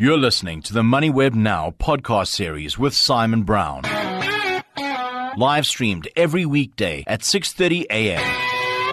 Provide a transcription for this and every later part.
You're listening to the Moneyweb Now podcast series with Simon Brown. Live streamed every weekday at 6:30 a.m.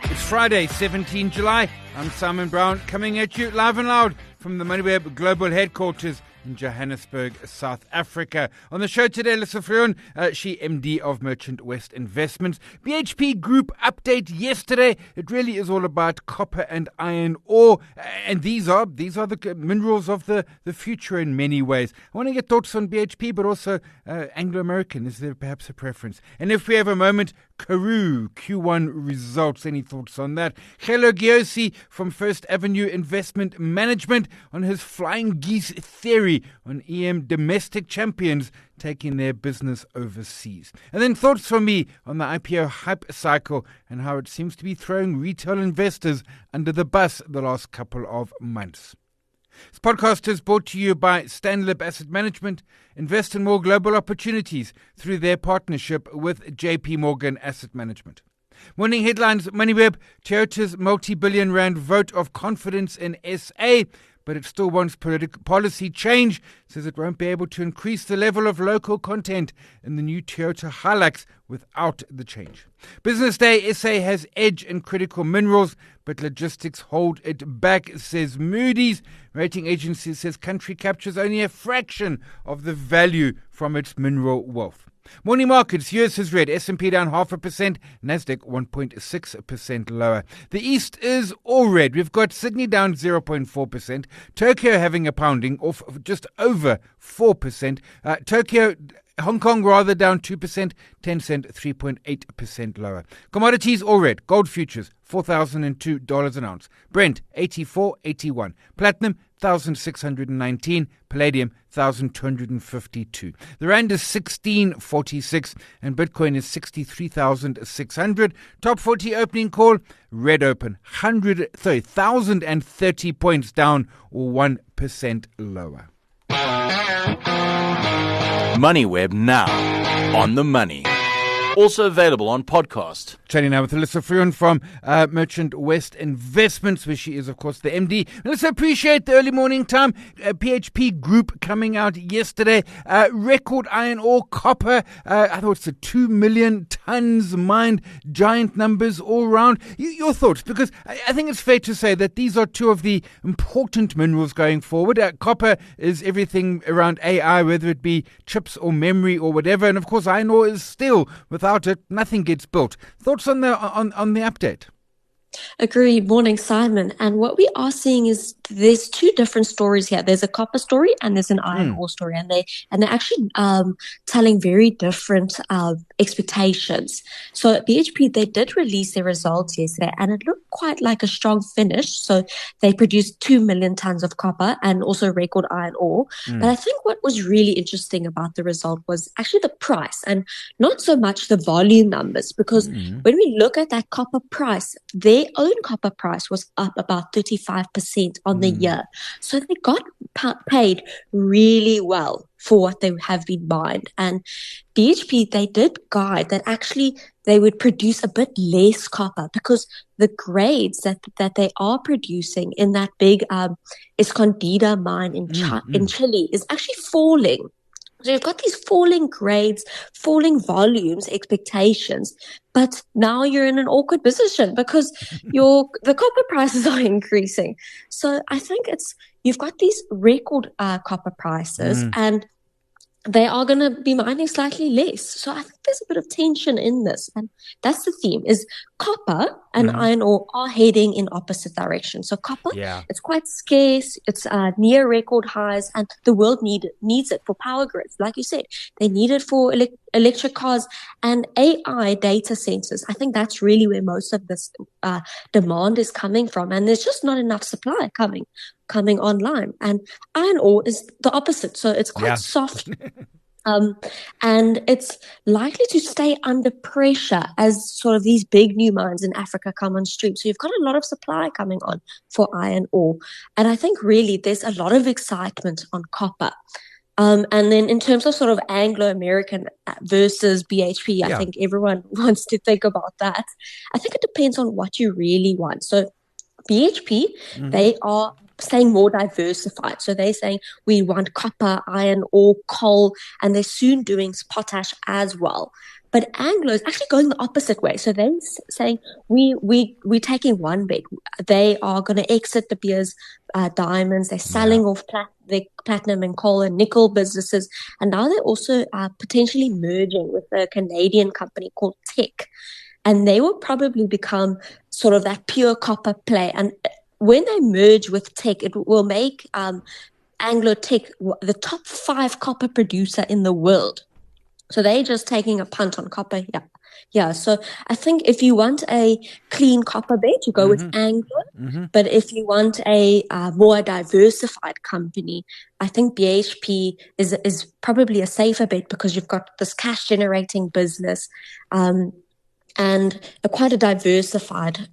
It's Friday, 17 July. I'm Simon Brown, coming at you live and loud from the Moneyweb Global Headquarters in Johannesburg, South Africa. On the show today, Lisa Frion, she MD of Merchant West Investments. BHP Group update yesterday. It really is all about copper and iron ore, and these are the minerals of the future in many ways. I want to get thoughts on BHP, but also Anglo-American. Is there perhaps a preference? And if we have a moment, Karoo Q1 results. Any thoughts on that? Khelo Giosi from First Avenue Investment Management on his flying geese theory on EM domestic champions taking their business overseas. And then thoughts from me on the IPO hype cycle and how it seems to be throwing retail investors under the bus the last couple of months. This podcast is brought to you by Stanlib Asset Management. Invest in more global opportunities through their partnership with JP Morgan Asset Management. Morning headlines: Moneyweb, Toyota's multi-billion rand vote of confidence in SA, but it still wants policy change, says it won't be able to increase the level of local content in the new Toyota Hilux without the change. Business Day, SA has edge in critical minerals, but logistics hold it back, says Moody's. Rating agency says country captures only a fraction of the value from its mineral wealth. Morning markets, US has red, S&P down 0.5%, Nasdaq 1.6% lower. The East is all red. We've got Sydney down 0.4%, Tokyo having a pounding off just over 4%, Hong Kong rather down 2%, Tencent 3.8% lower. Commodities all red, gold futures $4,002 an ounce, Brent 84.81, platinum 1,619, palladium 1,252. The rand is 16.46 and Bitcoin is 63,600. Top 40 opening call, red open 1,030 points down or 1% lower. Moneyweb Now, on the money. Also available on podcast. Chatting now with Lisa Frion from Merchant West Investments, where she is, of course, the MD. Lisa, appreciate the early morning time. BHP Group coming out yesterday. Record iron ore, copper. I thought it's a 2 million tons mined. Giant numbers all round. Your thoughts? Because I think it's fair to say that these are two of the important minerals going forward. Copper is everything around AI, whether it be chips or memory or whatever. And, of course, iron ore is still, without it, nothing gets built. Thoughts on the update? Agree. Morning, Simon. And what we are seeing is there's two different stories here. There's a copper story and there's an iron ore story, and they're actually telling very different expectations. So BHP, they did release their results yesterday, and it looked quite like a strong finish. So they produced 2 million tons of copper and also record iron ore. But I think what was really interesting about the result was actually the price, and not so much the volume numbers, because when we look at that copper price, their own copper price was up about 35% on the year. So they got paid really well for what they have been mined. And BHP, they did guide that actually they would produce a bit less copper because the grades that they are producing in that big Escondida mine in Chile is actually falling. So you've got these falling grades, falling volumes, expectations, but now you're in an awkward position because the copper prices are increasing. So I think you've got these record copper prices and they are going to be mining slightly less. So I think there's a bit of tension in this. And that's the theme, is copper and iron ore are heading in opposite directions. So copper, it's quite scarce. It's near record highs, and the world needs it for power grids. Like you said, they need it for electric cars and AI data centers. I think that's really where most of this demand is coming from. And there's just not enough supply coming online. And iron ore is the opposite. So it's quite soft. And it's likely to stay under pressure as sort of these big new mines in Africa come on stream. So you've got a lot of supply coming on for iron ore. And I think really there's a lot of excitement on copper. And then in terms of sort of Anglo-American versus BHP, I think everyone wants to think about that. I think it depends on what you really want. So BHP, they are staying more diversified. So they're saying we want copper, iron ore, coal, and they're soon doing potash as well. But Anglo is actually going the opposite way. So they're saying we're taking one bet. They are going to exit De Beers diamonds. They're selling off the platinum and coal and nickel businesses. And now they're also potentially merging with a Canadian company called Teck. And they will probably become sort of that pure copper play. And when they merge with Teck, it will make Anglo Teck the top 5 copper producer in the world. So they're just taking a punt on copper. Yeah. So I think if you want a clean copper bet, you go with Anglo. But if you want a more diversified company, I think BHP is probably a safer bet because you've got this cash generating business and quite a diversified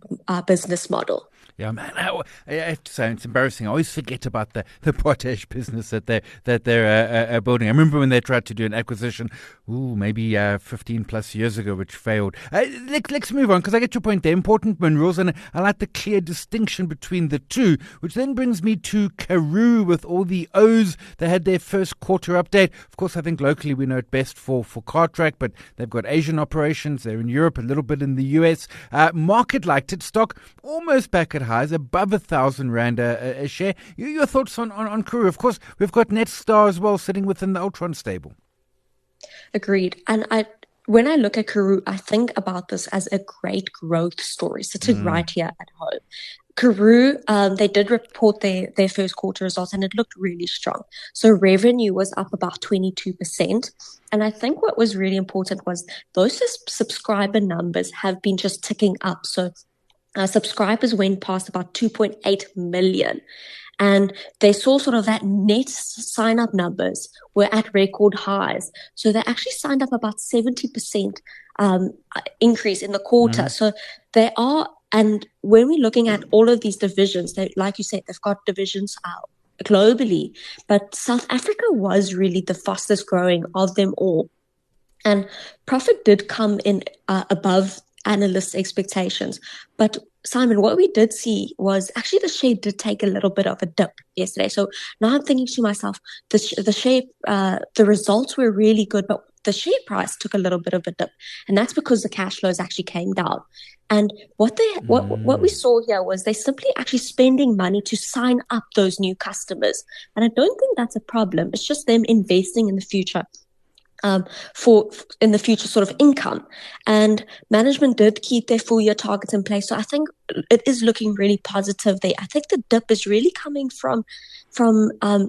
business model. Yeah, man. I have to say, it's embarrassing. I always forget about the potash business that they're building. I remember when they tried to do an acquisition, maybe 15 plus years ago, which failed. Let's move on, because I get your point. They're important minerals, and I like the clear distinction between the two, which then brings me to Karoo with all the O's. They had their first quarter update. Of course, I think locally we know it best for Cartrack, but they've got Asian operations. They're in Europe, a little bit in the US. Market liked it. Stock almost back at highs, above 1,000 Rand a share. Your thoughts on Karoo? Of course, we've got Netstar as well sitting within the Ultron stable. Agreed. And when I look at Karoo, I think about this as a great growth story sitting right here at home. Karoo, they did report their first quarter results and it looked really strong. So revenue was up about 22%. And I think what was really important was those subscriber numbers have been just ticking up. So subscribers went past about 2.8 million. And they saw sort of that net sign-up numbers were at record highs. So they actually signed up about 70% increase in the quarter. So they are, and when we're looking at all of these divisions, like you said, they've got divisions globally. But South Africa was really the fastest growing of them all. And profit did come in above analysts' expectations. But Simon, what we did see was actually the share did take a little bit of a dip yesterday. So now I'm thinking to myself, the share, the results were really good, but the share price took a little bit of a dip, and that's because the cash flows actually came down. And what we saw here was they simply actually spending money to sign up those new customers, and I don't think that's a problem. It's just them investing in the future. In the future sort of income. And management did keep their full year targets in place. So I think it is looking really positive there. I think the dip is really coming from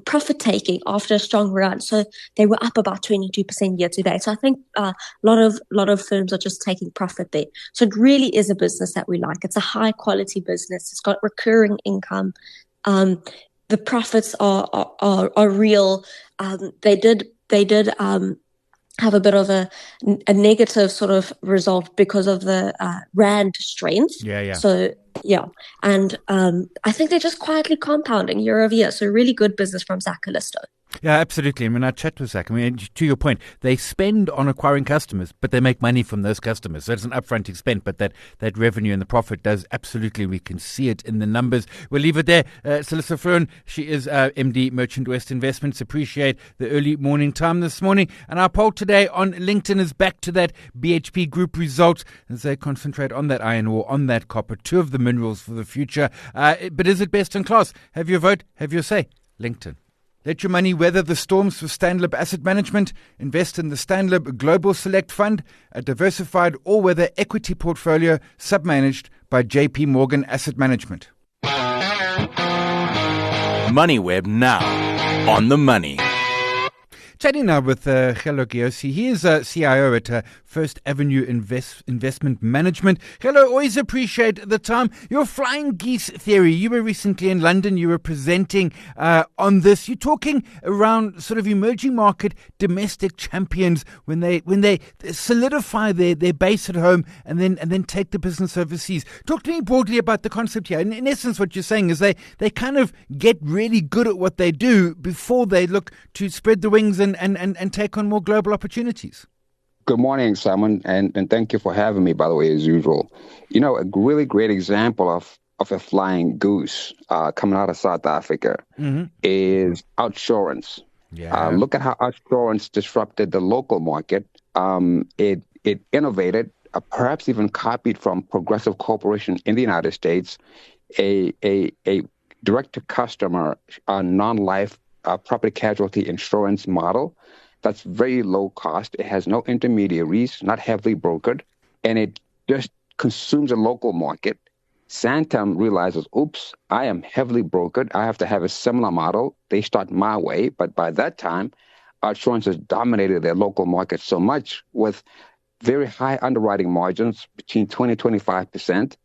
profit taking after a strong run. So they were up about 22% year to date. So I think a lot of firms are just taking profit there. So it really is a business that we like. It's a high quality business. It's got recurring income. The profits are real. They did have a bit of a negative sort of result because of the Rand strength. Yeah. So, yeah. And I think they're just quietly compounding year over year. So really good business from Zach Callisto. Yeah, absolutely. I mean, I chat with Zach. I mean, to your point, they spend on acquiring customers, but they make money from those customers. So it's an upfront expense, but that revenue and the profit does absolutely, we can see it in the numbers. We'll leave it there. Celissa Freun, she is MD Merchant West Investments. Appreciate the early morning time this morning. And our poll today on LinkedIn is back to that BHP Group results as they concentrate on that iron ore, on that copper, two of the minerals for the future. But is it best in class? Have your vote, have your say. LinkedIn. Let your money weather the storms with Stanlib Asset Management. Invest in the Stanlib Global Select Fund, a diversified all-weather equity portfolio submanaged by JP Morgan Asset Management. Moneyweb now on the money. Chatting now with Hello Giosi. He is CIO at First Avenue Investment Management. Hello, always appreciate the time. Your flying geese theory, you were recently in London. You were presenting on this. You're talking around sort of emerging market domestic champions when they solidify their base at home and then take the business overseas. Talk to me broadly about the concept here. In essence, what you're saying is they kind of get really good at what they do before they look to spread the wings and take on more global opportunities. Good morning, Simon, and thank you for having me, by the way, as usual. You know, a really great example of of a flying goose coming out of South Africa is outsurance. Yeah. Look at how outsurance disrupted the local market. It innovated, perhaps even copied from Progressive Corporation in the United States, a direct-to-customer non-life property casualty insurance model that's very low cost. It has no intermediaries, not heavily brokered, and it just consumes a local market. Santam realizes, oops, I am heavily brokered. I have to have a similar model. They start my way, but by that time, outsurance has dominated their local market so much with very high underwriting margins between 20 and 25%.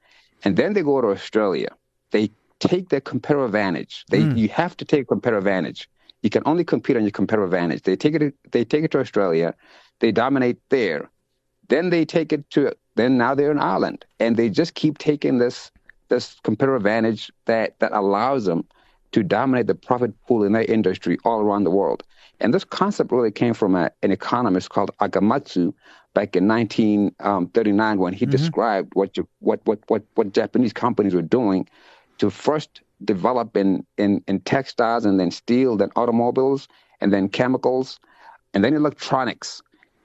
And then they go to Australia. They take their competitive advantage. You have to take competitive advantage. You can only compete on your competitive advantage. They take it to Australia. They dominate there. Then now they're in Ireland, and they just keep taking this competitive advantage that allows them to dominate the profit pool in their industry all around the world. And this concept really came from an economist called Akamatsu back in 1939 when he described what Japanese companies were doing to first develop in textiles, and then steel, then automobiles, and then chemicals, and then electronics.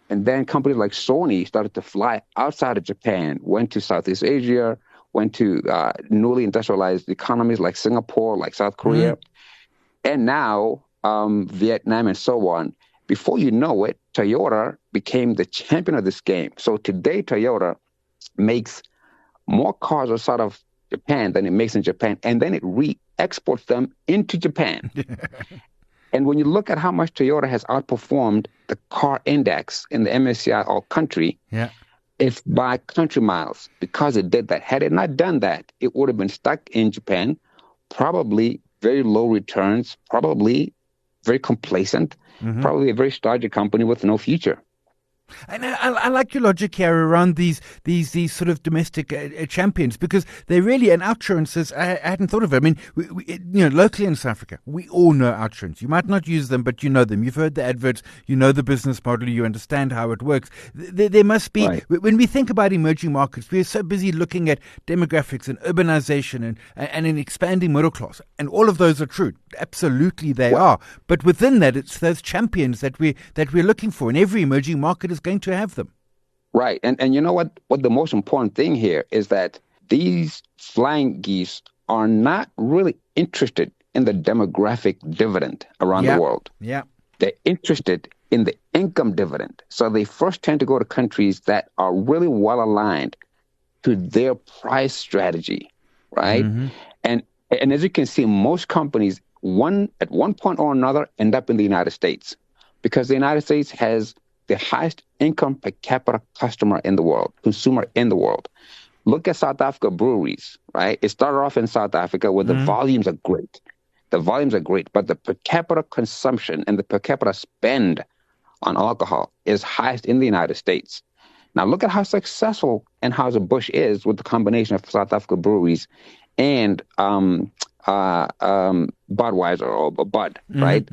And then companies like Sony started to fly outside of Japan, went to Southeast Asia, went to newly industrialized economies like Singapore, like South Korea, and now Vietnam and so on. Before you know it, Toyota became the champion of this game. So today, Toyota makes more cars outside of Japan than it makes in Japan, and then it re-exports them into Japan. And when you look at how much Toyota has outperformed the car index in the MSCI all country, it's by country miles because it did that. Had it not done that, it would have been stuck in Japan, probably very low returns, probably very complacent, probably a very stodgy company with no future. And I like your logic here around these sort of domestic champions, because they really, and outsurances, I hadn't thought of it. I mean, we, locally in South Africa, we all know outsurance. You might not use them, but you know them. You've heard the adverts, you know the business model, you understand how it works. There must be, when we think about emerging markets, we're so busy looking at demographics and urbanization and an expanding middle class. And all of those are true. Absolutely they are. But within that, it's those champions that we're looking for. And every emerging market is going to have them. Right. And you know what the most important thing here is that these flying geese are not really interested in the demographic dividend around the world. Yeah. They're interested in the income dividend. So they first tend to go to countries that are really well aligned to their price strategy, right? And as you can see, most companies at one point or another end up in the United States, because the United States has the highest income per capita consumer in the world. Look at South Africa breweries, right? It started off in South Africa where the volumes are great. The volumes are great, but the per capita consumption and the per capita spend on alcohol is highest in the United States. Now look at how successful Anheuser-Busch is with the combination of South Africa breweries and Budweiser or Bud, right?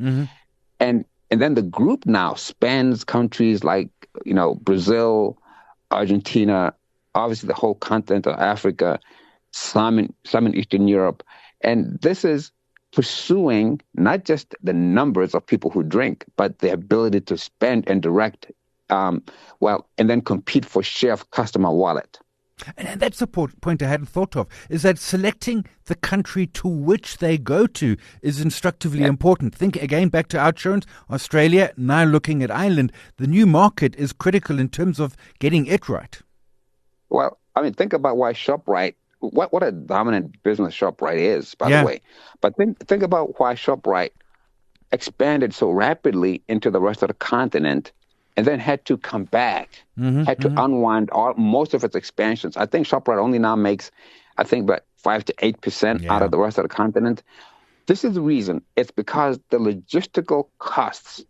And then the group now spans countries like, Brazil, Argentina, obviously the whole continent of Africa, some in Eastern Europe. And this is pursuing not just the numbers of people who drink, but the ability to spend and direct, and then compete for share of customer wallet. And that's a point I hadn't thought of, is that selecting the country to which they go to is instructively important. Think again back to outsurance, Australia, now looking at Ireland. The new market is critical in terms of getting it right. Well, I mean, think about why ShopRite, what a dominant business ShopRite is, by the way. But think about why ShopRite expanded so rapidly into the rest of the continent and then had to come back, had to unwind most of its expansions. I think ShopRite only now makes, about 5 to 8% out of the rest of the continent. This is the reason. It's because the logistical costs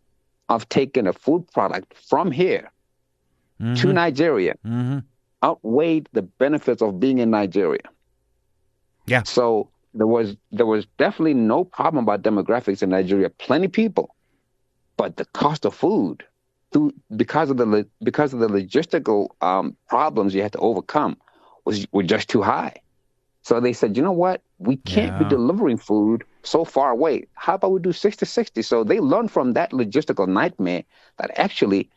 of taking a food product from here to Nigeria outweighed the benefits of being in Nigeria. Yeah. So there was definitely no problem about demographics in Nigeria. Plenty of people, but the cost of food, because of the logistical problems you had to overcome, were just too high. So they said, you know what? We can't be delivering food so far away. How about we do 60-60? So they learned from that logistical nightmare that actually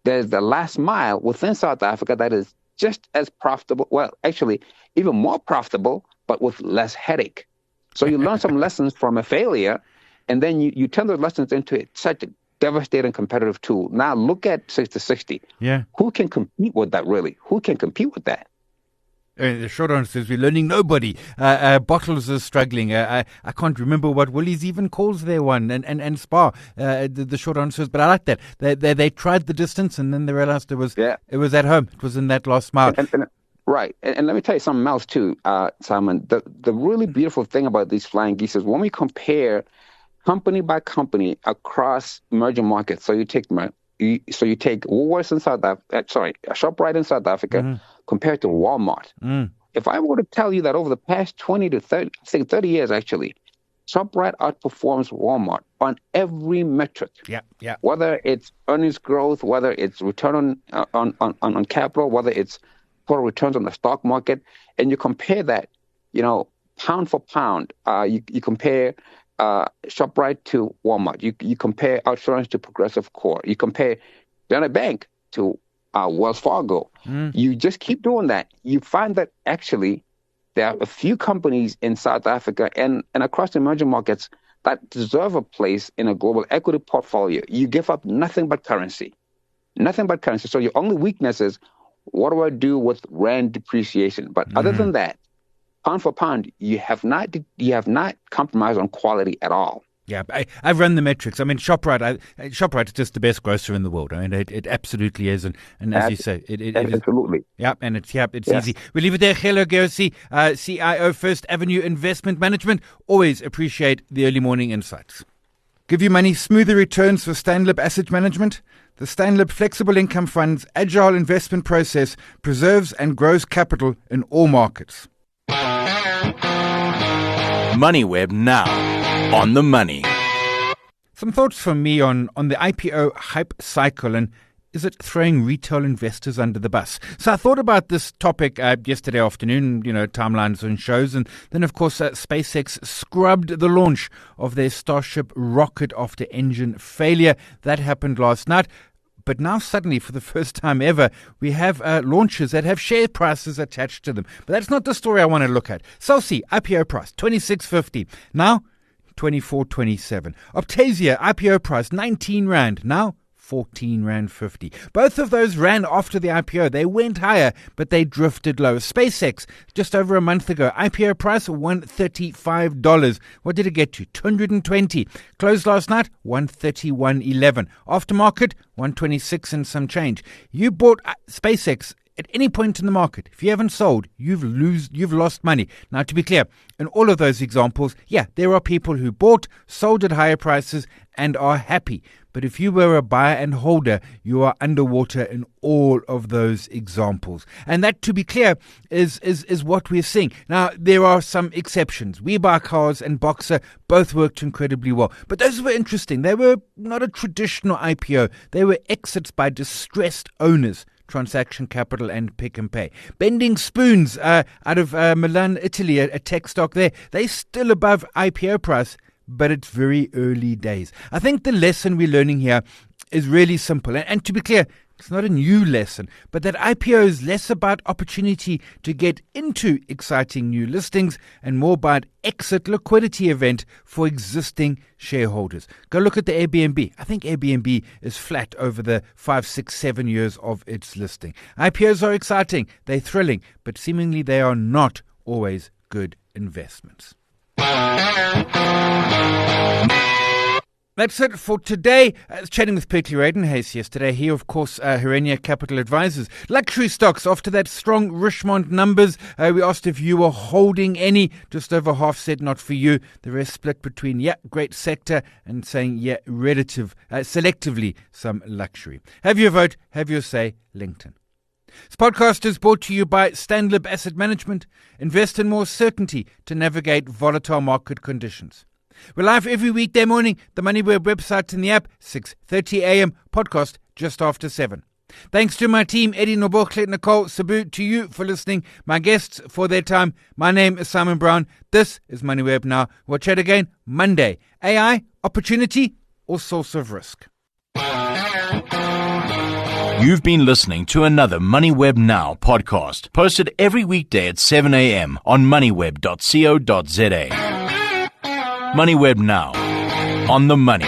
there's the last mile within South Africa that is just as profitable. Well, actually, even more profitable, but with less headache. So you learn some lessons from a failure, and then you turn those lessons into such a devastating competitive tool. Now look at 60-60. Yeah. Who can compete with that, really? Who can compete with that? The short answer is we're learning nobody. Bottles are struggling. I can't remember what Woolies even calls their one, and Spar. The short answer is, but I like that. They tried the distance, and then they realized it was at home. It was in that last mile. Right. And let me tell you something else too, Simon. The really beautiful thing about these flying geese is when we compare company by company across emerging markets. So you take Woolworths in South Africa, ShopRite in South Africa, compared to Walmart. If I were to tell you that over the past 20 to 30 years, actually, ShopRite outperforms Walmart on every metric. Yeah. Whether it's earnings growth, whether it's return on capital, whether it's total returns on the stock market, and you compare that, pound for pound. You compare ShopRite to Walmart. You compare OUTsurance to Progressive Core. You compare Standard Bank to Wells Fargo. You just keep doing that. You find that actually there are a few companies in South Africa and across the emerging markets that deserve a place in a global equity portfolio. You give up nothing but currency. So your only weakness is, what do I do with rand depreciation? But other than that, pound for pound, you have not compromised on quality at all. Yeah, I've run the metrics. I mean, ShopRite is just the best grocer in the world. I mean, it absolutely is. And as you say, it absolutely. Yeah, and it's easy. We leave it there. Hello, Gersi, CIO, First Avenue Investment Management. Always appreciate the early morning insights. Give you money, smoother returns for Stanlib Asset Management. The Stanlib Flexible Income Fund's agile investment process preserves and grows capital in all markets. Moneyweb now on the money. Some thoughts from me on the IPO hype cycle, and is it throwing retail investors under the bus? So I thought about this topic yesterday afternoon, timelines and shows. And then, of course, SpaceX scrubbed the launch of their Starship rocket after engine failure. That happened last night. But now suddenly, for the first time ever, we have launches that have share prices attached to them. But that's not the story I want to look at. Celsi, IPO price, 26.50. Now, 24.27. Optasia, IPO price, 19 Rand. Now, 14 Rand 50. Both of those ran after the IPO. They went higher, but they drifted low. SpaceX, just over a month ago, IPO price $135. What did it get to? 220. Closed last night, 131.11. Aftermarket, 126 and some change. You bought SpaceX at any point in the market. If you haven't sold, you've lost money. Now, to be clear, in all of those examples, there are people who bought, sold at higher prices, and are happy. But if you were a buyer and holder, you are underwater in all of those examples. And that, to be clear, is what we're seeing. Now, there are some exceptions. WeBuyCars and Boxer both worked incredibly well. But those were interesting. They were not a traditional IPO. They were exits by distressed owners. Transaction Capital and Pick and Pay. Bending Spoons out of Milan, Italy, a tech stock there. They're still above IPO price, but it's very early days. I think the lesson we're learning here is really simple. And to be clear, it's not a new lesson, but that IPO is less about opportunity to get into exciting new listings and more about exit liquidity event for existing shareholders. Go look at the Airbnb. I think Airbnb is flat over the 5, 6, 7 years of its listing. IPOs are exciting. They're thrilling, but seemingly they are not always good investments. That's it for today. Chatting with Perkley Radenhuis yesterday. He, of course, Herenia Capital Advisors. Luxury stocks after that strong Richmond numbers. We asked if you were holding any. Just over half said not for you. The rest split between, great sector and saying, selectively some luxury. Have your vote. Have your say. LinkedIn. This podcast is brought to you by Stanlib Asset Management. Invest in more certainty to navigate volatile market conditions. We're live every weekday morning, the Moneyweb website and the app, 6:30 a.m., podcast just after 7. Thanks to my team, Eddie Nobokle, Nicole, Sabu, to you for listening, my guests for their time. My name is Simon Brown. This is Moneyweb Now. We'll chat again Monday. AI, opportunity or source of risk? You've been listening to another Moneyweb Now podcast, posted every weekday at 7 a.m. on moneyweb.co.za. Moneyweb Now, on the money.